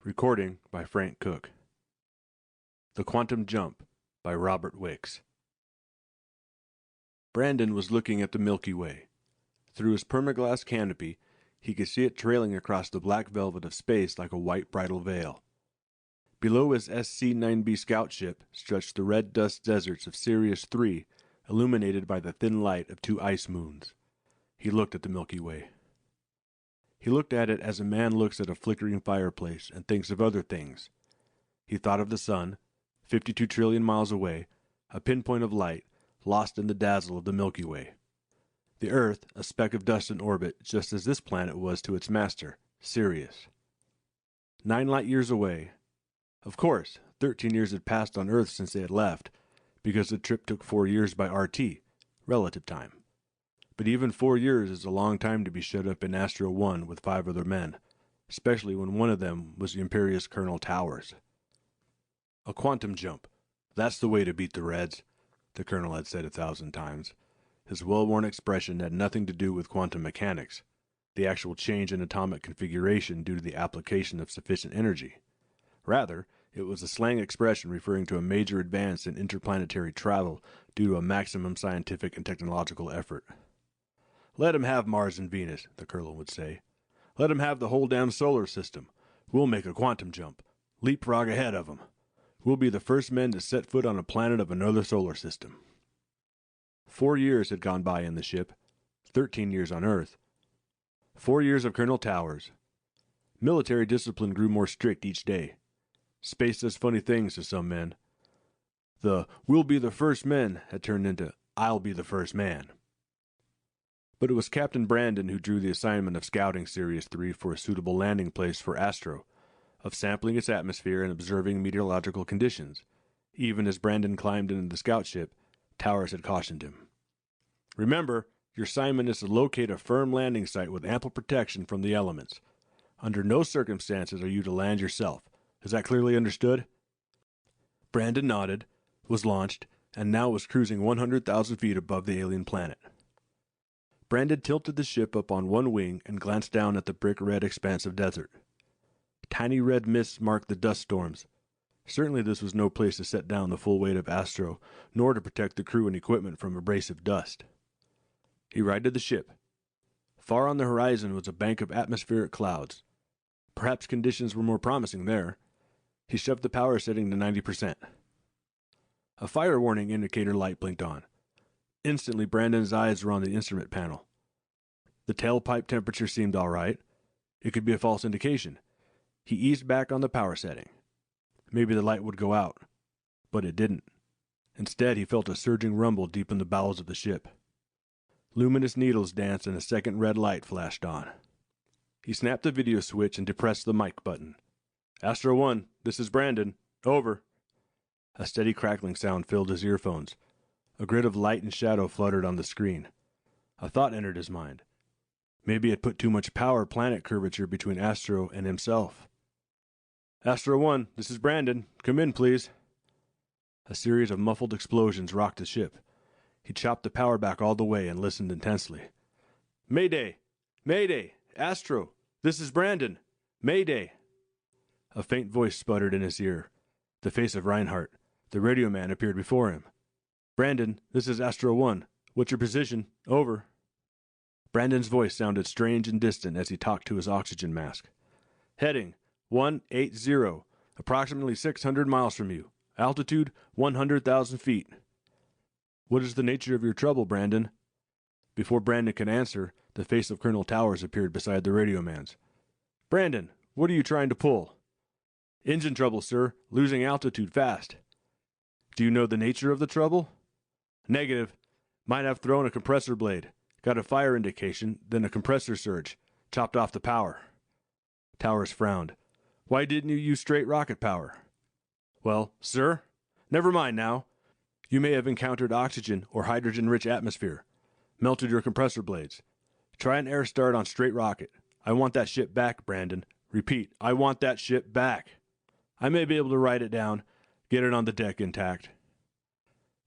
Recording by Frank Cook. The Quantum Jump by Robert Wicks. Brandon was looking at the Milky Way. Through his permaglass canopy, he could see it trailing across the black velvet of space like a white bridal veil. Below his SC-9B scout ship stretched the red dust deserts of Sirius III, illuminated by the thin light of two ice moons. He looked at the Milky Way. He looked at it as a man looks at a flickering fireplace and thinks of other things. He thought of the sun, 52 trillion miles away, a pinpoint of light, lost in the dazzle of the Milky Way. The Earth, a speck of dust in orbit, just as this planet was to its master, Sirius. 9 light years away. Of course, 13 years had passed on Earth since they had left, because the trip took 4 years by RT, relative time. But even 4 years is a long time to be shut up in Astro 1 with 5 other men, especially when one of them was the imperious Colonel Towers. A quantum jump. That's the way to beat the Reds, the Colonel had said 1,000 times. His well-worn expression had nothing to do with quantum mechanics, the actual change in atomic configuration due to the application of sufficient energy. Rather, it was a slang expression referring to a major advance in interplanetary travel due to a maximum scientific and technological effort. "Let 'em have Mars and Venus," the Colonel would say. "Let 'em have the whole damn solar system. We'll make a quantum jump. Leapfrog ahead of 'em. We'll be the first men to set foot on a planet of another solar system." 4 years had gone by in the ship, 13 years on Earth. 4 years of Colonel Towers. Military discipline grew more strict each day. Space does funny things to some men. The "we'll be the first men" had turned into "I'll be the first man." But it was Captain Brandon who drew the assignment of scouting Sirius III for a suitable landing place for Astro, of sampling its atmosphere and observing meteorological conditions. Even as Brandon climbed into the scout ship, Towers had cautioned him. "Remember, your assignment is to locate a firm landing site with ample protection from the elements. Under no circumstances are you to land yourself. Is that clearly understood?" Brandon nodded, was launched, and now was cruising 100,000 feet above the alien planet. Brandon tilted the ship up on one wing and glanced down at the brick-red expanse of desert. Tiny red mists marked the dust storms. Certainly this was no place to set down the full weight of Astro, nor to protect the crew and equipment from abrasive dust. He righted the ship. Far on the horizon was a bank of atmospheric clouds. Perhaps conditions were more promising there. He shoved the power setting to 90%. A fire warning indicator light blinked on. Instantly, Brandon's eyes were on the instrument panel. The tailpipe temperature seemed all right. It could be a false indication. He eased back on the power setting. Maybe the light would go out. But it didn't. Instead, he felt a surging rumble deep in the bowels of the ship. Luminous needles danced and a second red light flashed on. He snapped the video switch and depressed the mic button. "Astro 1, this is Brandon. Over." A steady crackling sound filled his earphones. A grid of light and shadow fluttered on the screen. A thought entered his mind. Maybe he had put too much power planet curvature between Astro and himself. "Astro 1, this is Brandon. Come in, please." A series of muffled explosions rocked the ship. He chopped the power back all the way and listened intensely. "Mayday! Mayday! Astro! This is Brandon! Mayday!" A faint voice sputtered in his ear. The face of Reinhardt, the radio man, appeared before him. "Brandon, this is Astro 1. What's your position? Over." Brandon's voice sounded strange and distant as he talked to his oxygen mask. "Heading 180, approximately 600 miles from you. Altitude 100,000 feet. What is the nature of your trouble, Brandon?" Before Brandon could answer, the face of Colonel Towers appeared beside the radio man's. "Brandon, what are you trying to pull?" "Engine trouble, sir. Losing altitude fast." "Do you know the nature of the trouble?" "Negative. Might have thrown a compressor blade. Got a fire indication, then a compressor surge. Chopped off the power." Towers frowned. "Why didn't you use straight rocket power?" "Well, sir, never mind now. You may have encountered oxygen or hydrogen-rich atmosphere. Melted your compressor blades. Try an air start on straight rocket. I want that ship back, Brandon. Repeat, I want that ship back. I may be able to write it down, get it on the deck intact."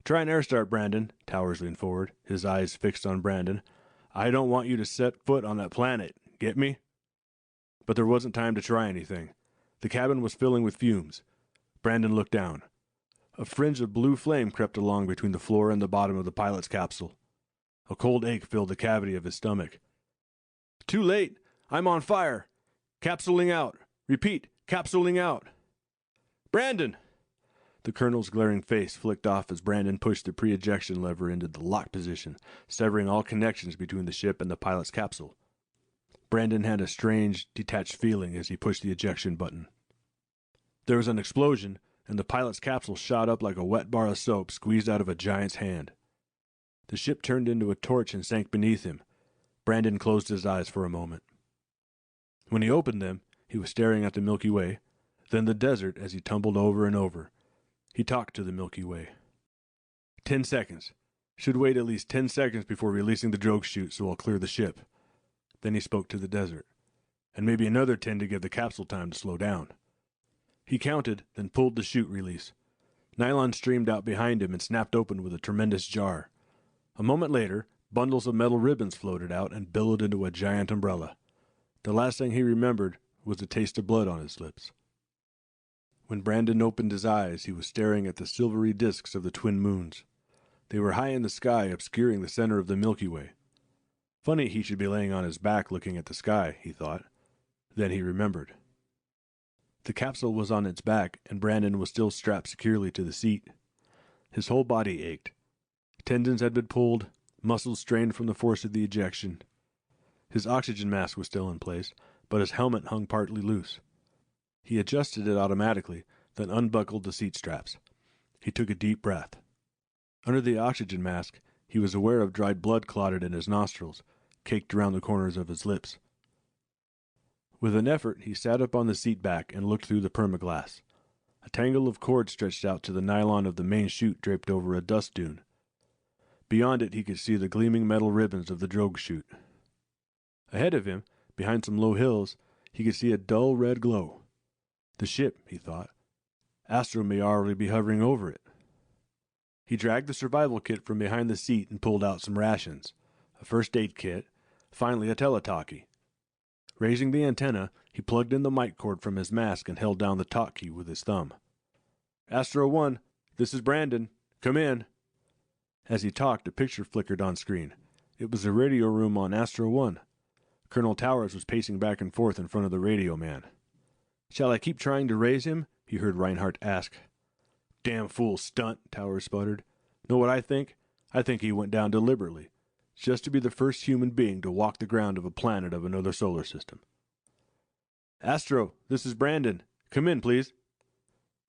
"Try an air start, Brandon." Towers leaned forward, his eyes fixed on Brandon. "I don't want you to set foot on that planet. Get me?" But there wasn't time to try anything. The cabin was filling with fumes. Brandon looked down. A fringe of blue flame crept along between the floor and the bottom of the pilot's capsule. A cold ache filled the cavity of his stomach. Too late! I'm on fire! Capsuling out! Repeat, capsuling out! Brandon! The colonel's glaring face flicked off as Brandon pushed the pre-ejection lever into the lock position, severing all connections between the ship and the pilot's capsule. Brandon had a strange, detached feeling as he pushed the ejection button. There was an explosion, and the pilot's capsule shot up like a wet bar of soap squeezed out of a giant's hand. The ship turned into a torch and sank beneath him. Brandon closed his eyes for a moment. When he opened them, he was staring at the Milky Way, then the desert as he tumbled over and over. He talked to the Milky Way. 10 seconds. Should wait at least 10 seconds before releasing the drogue chute so I'll clear the ship. Then he spoke to the desert. And maybe another 10 to give the capsule time to slow down. He counted, then pulled the chute release. Nylon streamed out behind him and snapped open with a tremendous jar. A moment later, bundles of metal ribbons floated out and billowed into a giant umbrella. The last thing he remembered was the taste of blood on his lips. When Brandon opened his eyes, he was staring at the silvery disks of the twin moons. They were high in the sky, obscuring the center of the Milky Way. Funny he should be laying on his back looking at the sky, he thought. Then he remembered. The capsule was on its back, and Brandon was still strapped securely to the seat. His whole body ached. Tendons had been pulled, muscles strained from the force of the ejection. His oxygen mask was still in place, but his helmet hung partly loose. He adjusted it automatically, then unbuckled the seat straps. He took a deep breath. Under the oxygen mask, he was aware of dried blood clotted in his nostrils, caked around the corners of his lips. With an effort, he sat up on the seat back and looked through the permaglass. A tangle of cord stretched out to the nylon of the main chute draped over a dust dune. Beyond it, he could see the gleaming metal ribbons of the drogue chute. Ahead of him, behind some low hills, he could see a dull red glow. The ship, he thought. Astro may already be hovering over it. He dragged the survival kit from behind the seat and pulled out some rations, a first aid kit, finally a teletalkie. Raising the antenna, he plugged in the mic cord from his mask and held down the talk key with his thumb. Astro 1, this is Brandon. Come in. As he talked, a picture flickered on screen. It was the radio room on Astro 1. Colonel Towers was pacing back and forth in front of the radio man. Shall I keep trying to raise him? He heard Reinhardt ask. Damn fool stunt, Towers sputtered. Know what I think? I think he went down deliberately, just to be the first human being to walk the ground of a planet of another solar system. Astro, this is Brandon. Come in, please.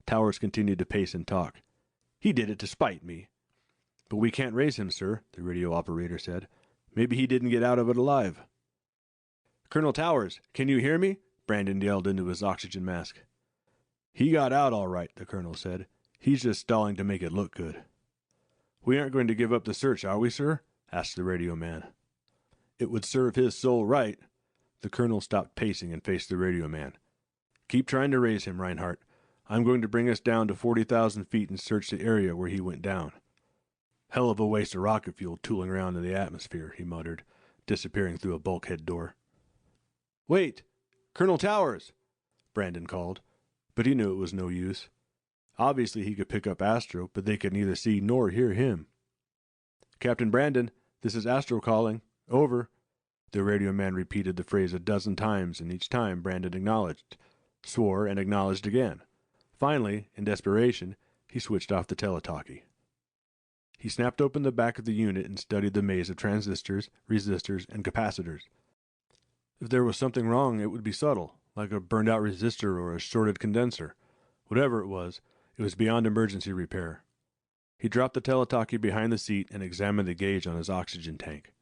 Towers continued to pace and talk. He did it to spite me. But we can't raise him, sir, the radio operator said. Maybe he didn't get out of it alive. Colonel Towers, can you hear me? Brandon yelled into his oxygen mask. He got out all right, the colonel said. He's just stalling to make it look good. We aren't going to give up the search, are we, sir? Asked the radio man. It would serve his soul right. The colonel stopped pacing and faced the radio man. Keep trying to raise him, Reinhardt. I'm going to bring us down to 40,000 feet and search the area where he went down. Hell of a waste of rocket fuel tooling around in the atmosphere, he muttered, disappearing through a bulkhead door. Wait! Colonel Towers! Brandon called, but he knew it was no use. Obviously he could pick up Astro, but they could neither see nor hear him. Captain Brandon, this is Astro calling. Over. The radio man repeated the phrase a dozen times, and each time Brandon acknowledged, swore, and acknowledged again. Finally, in desperation, he switched off the teletalkie. He snapped open the back of the unit and studied the maze of transistors, resistors, and capacitors. If there was something wrong, it would be subtle, like a burned-out resistor or a shorted condenser. Whatever it was beyond emergency repair. He dropped the teletalkie behind the seat and examined the gauge on his oxygen tank.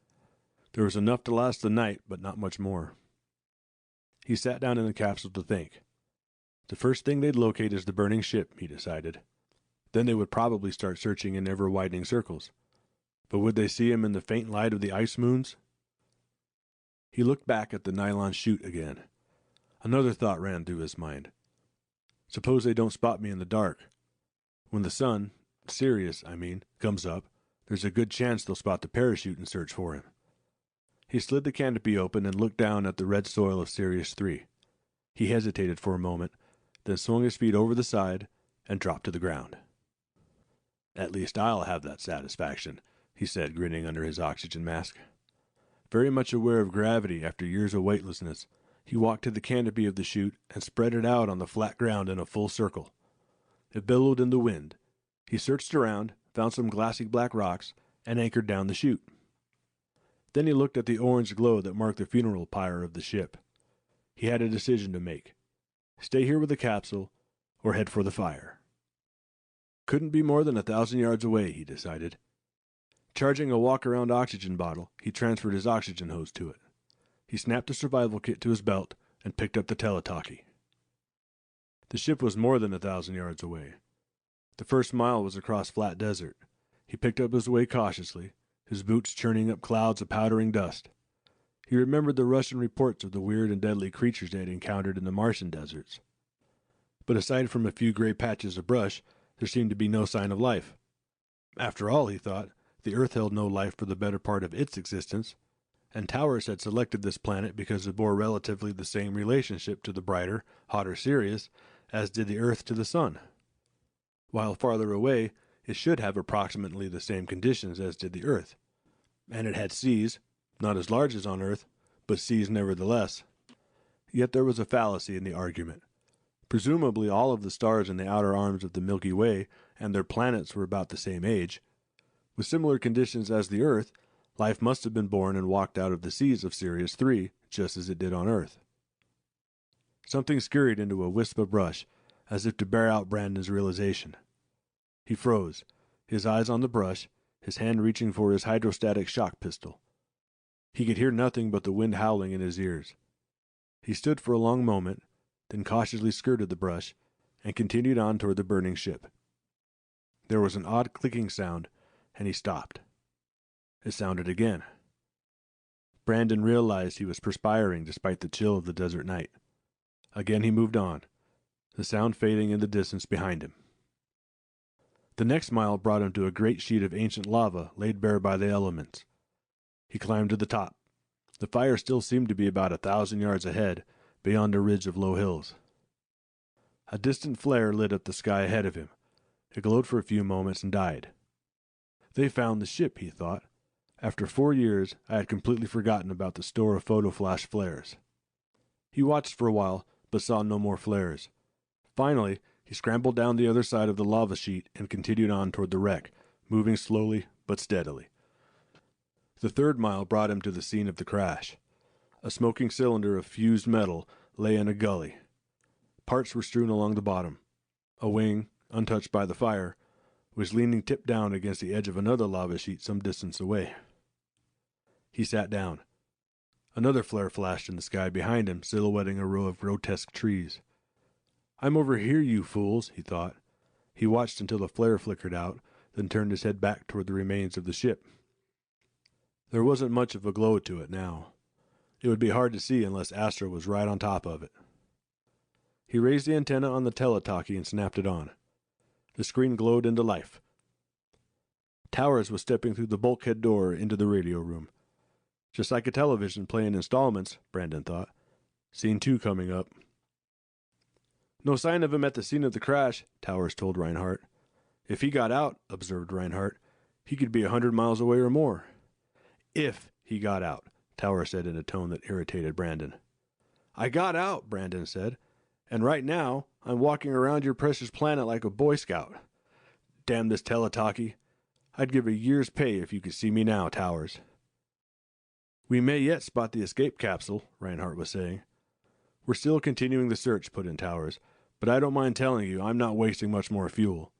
There was enough to last the night, but not much more. He sat down in the capsule to think. The first thing they'd locate is the burning ship, he decided. Then they would probably start searching in ever-widening circles. But would they see him in the faint light of the ice moons? He looked back at the nylon chute again. Another thought ran through his mind. Suppose they don't spot me in the dark. When the sun, Sirius, comes up, there's a good chance they'll spot the parachute and search for him. He slid the canopy open and looked down at the red soil of Sirius 3. He hesitated for a moment, then swung his feet over the side and dropped to the ground. "At least I'll have that satisfaction," he said, grinning under his oxygen mask. Very much aware of gravity after years of weightlessness, he walked to the canopy of the chute and spread it out on the flat ground in a full circle. It billowed in the wind. He searched around, found some glassy black rocks, and anchored down the chute. Then he looked at the orange glow that marked the funeral pyre of the ship. He had a decision to make. Stay here with the capsule, or head for the fire. Couldn't be more than 1,000 yards away, he decided. Charging a walk-around oxygen bottle, he transferred his oxygen hose to it. He snapped the survival kit to his belt and picked up the teletalkie. The ship was more than 1,000 yards away. The first mile was across flat desert. He picked up his way cautiously, his boots churning up clouds of powdering dust. He remembered the Russian reports of the weird and deadly creatures they had encountered in the Martian deserts. But aside from a few gray patches of brush, there seemed to be no sign of life. After all, he thought, the Earth held no life for the better part of its existence, and Towers had selected this planet because it bore relatively the same relationship to the brighter, hotter Sirius as did the Earth to the Sun. While farther away, it should have approximately the same conditions as did the Earth. And it had seas, not as large as on Earth, but seas nevertheless. Yet there was a fallacy in the argument. Presumably all of the stars in the outer arms of the Milky Way and their planets were about the same age. With similar conditions as the Earth, life must have been born and walked out of the seas of Sirius 3, just as it did on Earth. Something scurried into a wisp of brush, as if to bear out Brandon's realization. He froze, his eyes on the brush, his hand reaching for his hydrostatic shock pistol. He could hear nothing but the wind howling in his ears. He stood for a long moment, then cautiously skirted the brush, and continued on toward the burning ship. There was an odd clicking sound, and he stopped. It sounded again. Brandon realized he was perspiring despite the chill of the desert night. Again he moved on, the sound fading in the distance behind him. The next mile brought him to a great sheet of ancient lava laid bare by the elements. He climbed to the top. The fire still seemed to be about 1,000 yards ahead, beyond a ridge of low hills. A distant flare lit up the sky ahead of him. It glowed for a few moments and died. They found the ship, he thought. After 4 years, I had completely forgotten about the store of photoflash flares. He watched for a while, but saw no more flares. Finally, he scrambled down the other side of the lava sheet and continued on toward the wreck, moving slowly but steadily. The third mile brought him to the scene of the crash. A smoking cylinder of fused metal lay in a gully. Parts were strewn along the bottom. A wing, untouched by the fire, was leaning tip down against the edge of another lava sheet some distance away. He sat down. Another flare flashed in the sky behind him, silhouetting a row of grotesque trees. "I'm over here, you fools," he thought. He watched until the flare flickered out, then turned his head back toward the remains of the ship. There wasn't much of a glow to it now. It would be hard to see unless Astra was right on top of it. He raised the antenna on the teletalkie and snapped it on. The screen glowed into life. Towers was stepping through the bulkhead door into the radio room. Just like a television playing installments, Brandon thought. Scene 2 coming up. "No sign of him at the scene of the crash," Towers told Reinhardt. "If he got out," observed Reinhardt, "he could be 100 miles away or more." "If he got out," Towers said in a tone that irritated Brandon. "I got out," Brandon said, "and right now I'm walking around your precious planet like a Boy Scout. Damn this teletalkie. I'd give a year's pay if you could see me now, Towers." "We may yet spot the escape capsule," Reinhardt was saying. "We're still continuing the search," put in Towers, "but I don't mind telling you I'm not wasting much more fuel."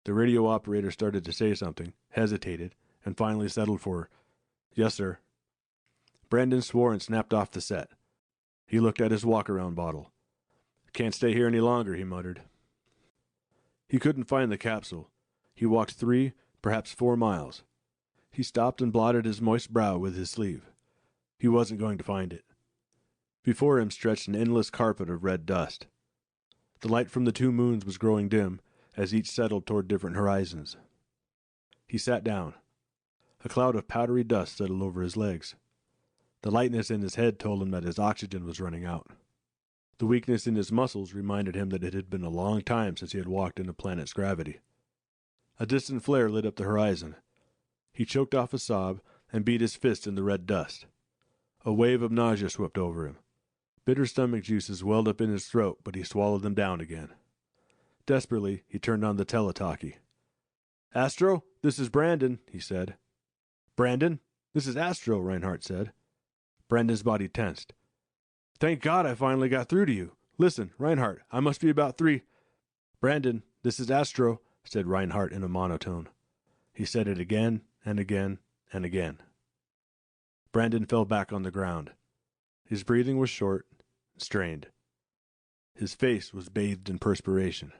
The radio operator started to say something, hesitated, and finally settled for, "Yes, sir." Brandon swore and snapped off the set. He looked at his walk-around bottle. "Can't stay here any longer," he muttered. He couldn't find the capsule. He walked 3, perhaps 4 miles. He stopped and blotted his moist brow with his sleeve. He wasn't going to find it. Before him stretched an endless carpet of red dust. The light from the 2 moons was growing dim, as each settled toward different horizons. He sat down. A cloud of powdery dust settled over his legs. The lightness in his head told him that his oxygen was running out. The weakness in his muscles reminded him that it had been a long time since he had walked in a planet's gravity. A distant flare lit up the horizon. He choked off a sob and beat his fist in the red dust. A wave of nausea swept over him. Bitter stomach juices welled up in his throat, but he swallowed them down again. Desperately, he turned on the teletalkie. "Astro, this is Brandon," he said. "Brandon, this is Astro," Reinhardt said. Brandon's body tensed. "Thank God I finally got through to you. Listen, Reinhardt, I must be about 3... "Brandon, this is Astro," said Reinhardt in a monotone. He said it again and again and again. Brandon fell back on the ground. His breathing was short, strained. His face was bathed in perspiration.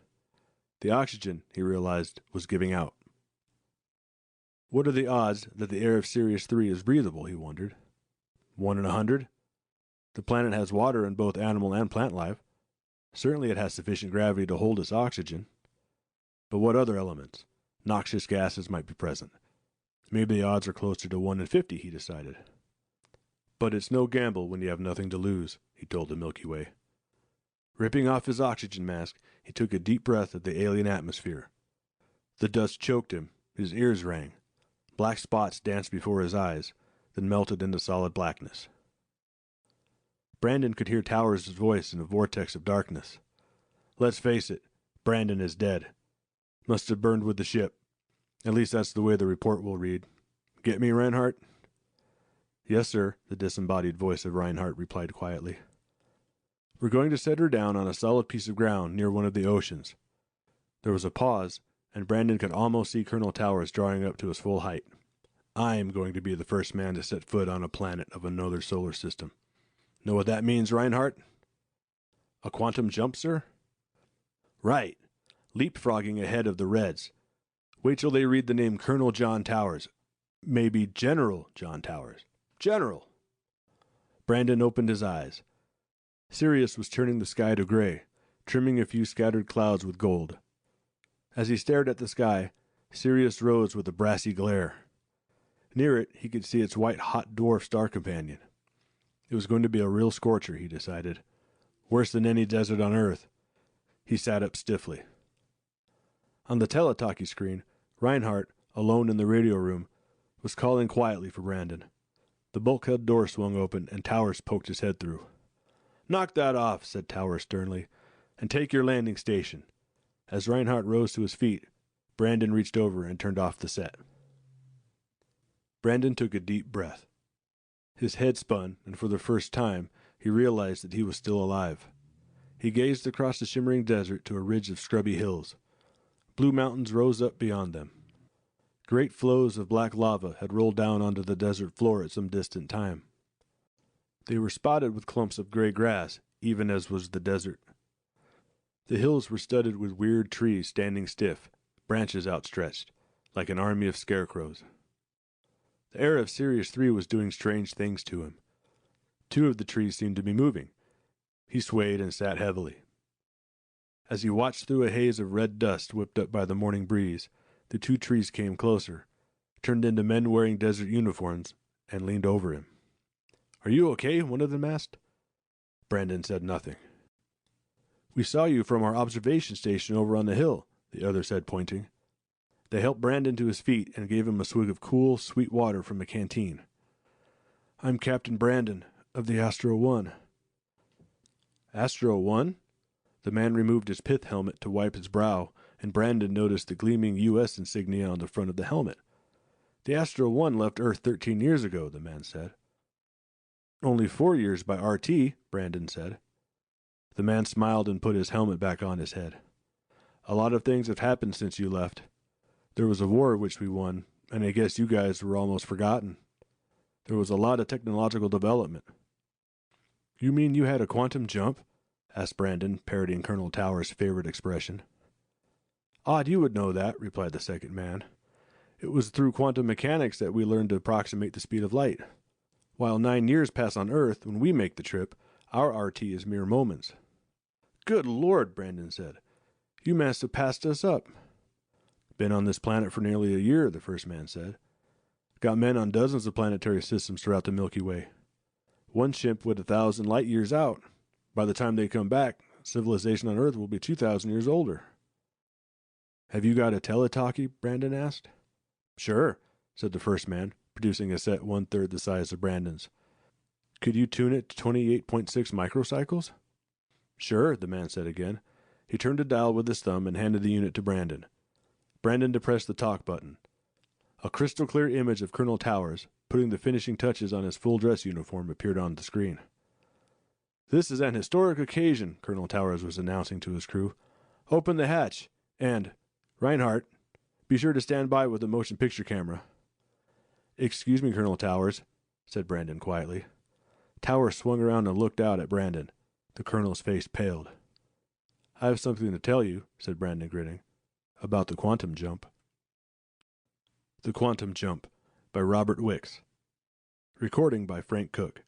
The oxygen, he realized, was giving out. What are the odds that the air of Sirius 3 is breathable, he wondered. 1 in 100? The planet has water in both animal and plant life. Certainly it has sufficient gravity to hold its oxygen. But what other elements? Noxious gases might be present. Maybe the odds are closer to 1 in 50, he decided. But it's no gamble when you have nothing to lose, he told the Milky Way. Ripping off his oxygen mask, he took a deep breath of the alien atmosphere. The dust choked him, his ears rang. Black spots danced before his eyes, then melted into solid blackness. Brandon could hear Towers' voice in a vortex of darkness. "Let's face it, Brandon is dead. Must have burned with the ship. At least that's the way the report will read. Get me, Reinhardt?" "Yes, sir," the disembodied voice of Reinhardt replied quietly. "We're going to set her down on a solid piece of ground near one of the oceans." There was a pause, and Brandon could almost see Colonel Towers drawing up to his full height. "I'm going to be the first man to set foot on a planet of another solar system. Know what that means, Reinhardt?" "A quantum jump, sir?" "Right. Leapfrogging ahead of the Reds. Wait till they read the name Colonel John Towers. Maybe General John Towers. General!" Brandon opened his eyes. Sirius was turning the sky to gray, trimming a few scattered clouds with gold. As he stared at the sky, Sirius rose with a brassy glare. Near it, he could see its white hot dwarf star companion. It was going to be a real scorcher, he decided. Worse than any desert on Earth. He sat up stiffly. On the teletalkie screen, Reinhardt, alone in the radio room, was calling quietly for Brandon. The bulkhead door swung open, and Towers poked his head through. "Knock that off," said Towers sternly, "and take your landing station." As Reinhardt rose to his feet, Brandon reached over and turned off the set. Brandon took a deep breath. His head spun, and for the first time, he realized that he was still alive. He gazed across the shimmering desert to a ridge of scrubby hills. Blue mountains rose up beyond them. Great flows of black lava had rolled down onto the desert floor at some distant time. They were spotted with clumps of gray grass, even as was the desert. The hills were studded with weird trees standing stiff, branches outstretched, like an army of scarecrows. The air of Sirius 3 was doing strange things to him. 2 of the trees seemed to be moving. He swayed and sat heavily. As he watched through a haze of red dust whipped up by the morning breeze, the 2 trees came closer, turned into men wearing desert uniforms, and leaned over him. "Are you okay?" one of them asked. Brandon said nothing. "We saw you from our observation station over on the hill," the other said, pointing. They helped Brandon to his feet and gave him a swig of cool, sweet water from a canteen. "I'm Captain Brandon, of the Astro 1. "Astro 1? The man removed his pith helmet to wipe his brow, and Brandon noticed the gleaming U.S. insignia on the front of the helmet. "The Astro 1 left Earth 13 years ago," the man said. "Only 4 years by RT, Brandon said. The man smiled and put his helmet back on his head. "A lot of things have happened since you left. There was a war which we won, and I guess you guys were almost forgotten. There was a lot of technological development." "You mean you had a quantum jump?" asked Brandon, parodying Colonel Towers' favorite expression. "Odd you would know that," replied the second man. "It was through quantum mechanics that we learned to approximate the speed of light. While 9 years pass on Earth when we make the trip, our RT is mere moments." "Good Lord," Brandon said. "You must have passed us up." "Been on this planet for nearly a year," the first man said. "Got men on dozens of planetary systems throughout the Milky Way. One ship went 1,000 light years out. By the time they come back, civilization on Earth will be 2,000 years older. Have you got a teletalkie? Brandon asked. Sure, said the first man, producing a set 1/3 the size of Brandon's. Could you tune it to 28.6 microcycles? Sure, the man said again. He turned a dial with his thumb and handed the unit to Brandon. Brandon depressed the talk button. A crystal clear image of Colonel Towers, putting the finishing touches on his full dress uniform, appeared on the screen. This is an historic occasion, Colonel Towers was announcing to his crew. Open the hatch, and, Reinhardt, be sure to stand by with the motion picture camera. Excuse me, Colonel Towers, said Brandon quietly. Towers swung around and looked out at Brandon. The colonel's face paled. I have something to tell you, said Brandon, grinning, about the quantum jump. The Quantum Jump by Robert Wicks. Recording by Frank Cook.